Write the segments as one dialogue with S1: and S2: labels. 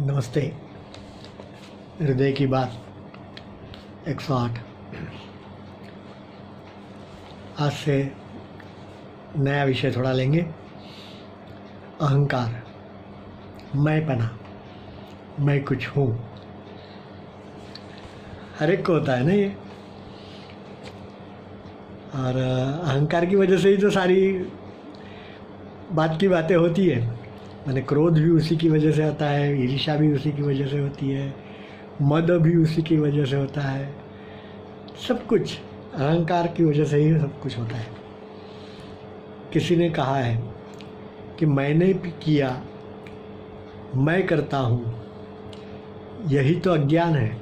S1: नमस्ते। हृदय की बात 108। आज से नया विषय थोड़ा लेंगे। अहंकार, मैंपना, मैं कुछ हूँ। हर एक को होता है ना ये। और अहंकार की वजह से ही तो सारी बात की बातें होती है। मैंने क्रोध भी उसी की वजह से होता है, ईर्ष्या भी उसी की वजह से होती है, मद भी उसी की वजह से होता है। सब कुछ अहंकार की वजह से ही सब कुछ होता है। किसी ने कहा है कि मैंने किया, मैं करता हूँ, यही तो अज्ञान है।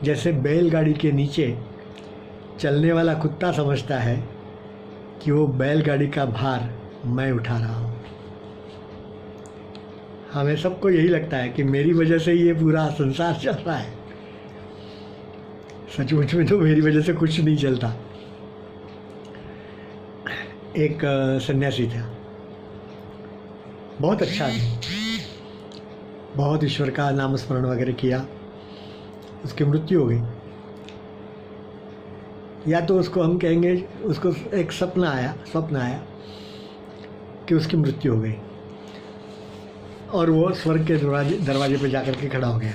S1: जैसे बैलगाड़ी के नीचे चलने वाला कुत्ता समझता है कि वो बैलगाड़ी का भार मैं उठा रहा हूँ। हमें सबको यही लगता है कि मेरी वजह से ये पूरा संसार चल रहा है। सचमुच में तो मेरी वजह से कुछ नहीं चलता। एक सन्यासी था, बहुत अच्छा था, बहुत ईश्वर का नाम स्मरण वगैरह किया। उसकी मृत्यु हो गई। या तो उसको हम कहेंगे, उसको एक स्वप्न आया कि उसकी मृत्यु हो गई और वो स्वर्ग के दरवाजे पे जाकर के खड़ा हो गया।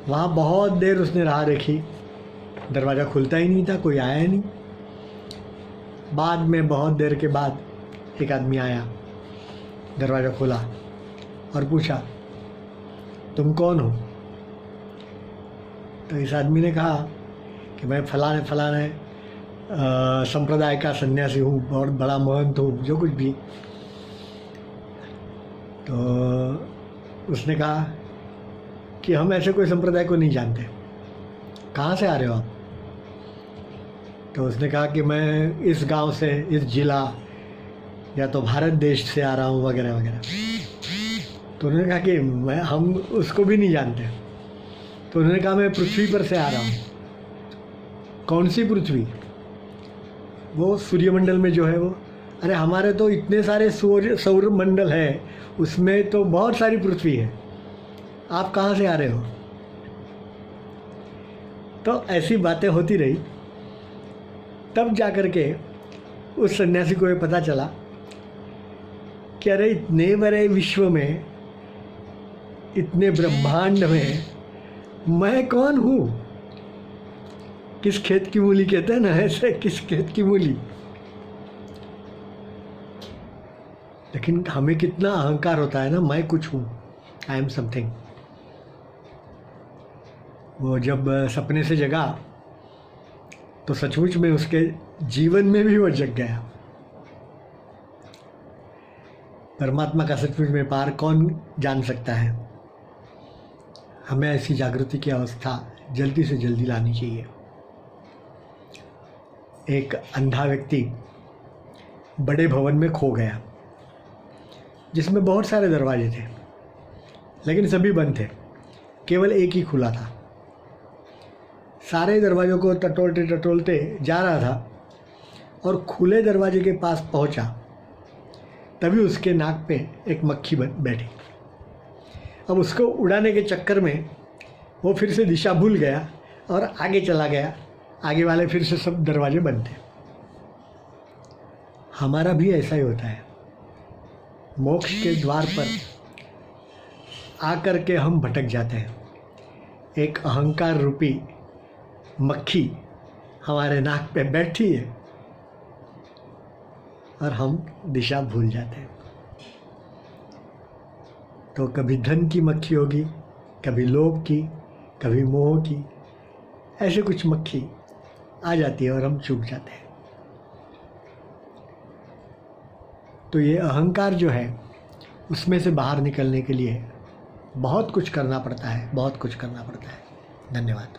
S1: वहाँ बहुत देर उसने राह देखी, दरवाज़ा खुलता ही नहीं था, कोई आया ही नहीं। बाद में बहुत देर के बाद एक आदमी आया, दरवाज़ा खोला और पूछा, तुम कौन हो? तो इस आदमी ने कहा कि मैं फलाने संप्रदाय का सन्यासी हूँ, बहुत बड़ा महंत हूँ, जो कुछ भी। तो उसने कहा कि हम ऐसे कोई संप्रदाय को नहीं जानते, कहाँ से आ रहे हो आप? तो उसने कहा कि मैं इस गांव से, इस जिला या तो भारत देश से आ रहा हूँ वगैरह वगैरह। तो उन्होंने कहा कि हम उसको भी नहीं जानते। तो उन्होंने कहा मैं पृथ्वी पर से आ रहा हूँ। कौन सी पृथ्वी? वो सूर्यमंडल में जो है वो। अरे हमारे तो इतने सारे सौर मंडल है, उसमें तो बहुत सारी पृथ्वी है, आप कहाँ से आ रहे हो? तो ऐसी बातें होती रही। तब जाकर के उस सन्यासी को ये पता चला कि अरे इतने बड़े विश्व में, इतने ब्रह्मांड में मैं कौन हूँ? किस खेत की मूली कहते हैं ना, ऐसे किस खेत की मूली। लेकिन हमें कितना अहंकार होता है ना, मैं कुछ हूँ, आई एम समथिंग। वो जब सपने से जगा तो सचमुच में उसके जीवन में भी वो जग गया। परमात्मा का सचमुच में पार कौन जान सकता है? हमें ऐसी जागृति की अवस्था जल्दी से जल्दी लानी चाहिए। एक अंधा व्यक्ति बड़े भवन में खो गया, जिसमें बहुत सारे दरवाजे थे, लेकिन सभी बंद थे, केवल एक ही खुला था। सारे दरवाज़ों को टटोलते टटोलते जा रहा था और खुले दरवाजे के पास पहुंचा, तभी उसके नाक पे एक मक्खी बैठी। अब उसको उड़ाने के चक्कर में वो फिर से दिशा भूल गया और आगे चला गया। आगे वाले फिर से सब दरवाजे बंद थे। हमारा भी ऐसा ही होता है। मोक्ष के द्वार पर आकर के हम भटक जाते हैं। एक अहंकार रूपी मक्खी हमारे नाक पे बैठी है और हम दिशा भूल जाते हैं। तो कभी धन की मक्खी होगी, कभी लोभ की, कभी मोह की, ऐसे कुछ मक्खी आ जाती है और हम चूक जाते हैं। तो ये अहंकार जो है, उसमें से बाहर निकलने के लिए बहुत कुछ करना पड़ता है, बहुत कुछ करना पड़ता है। धन्यवाद।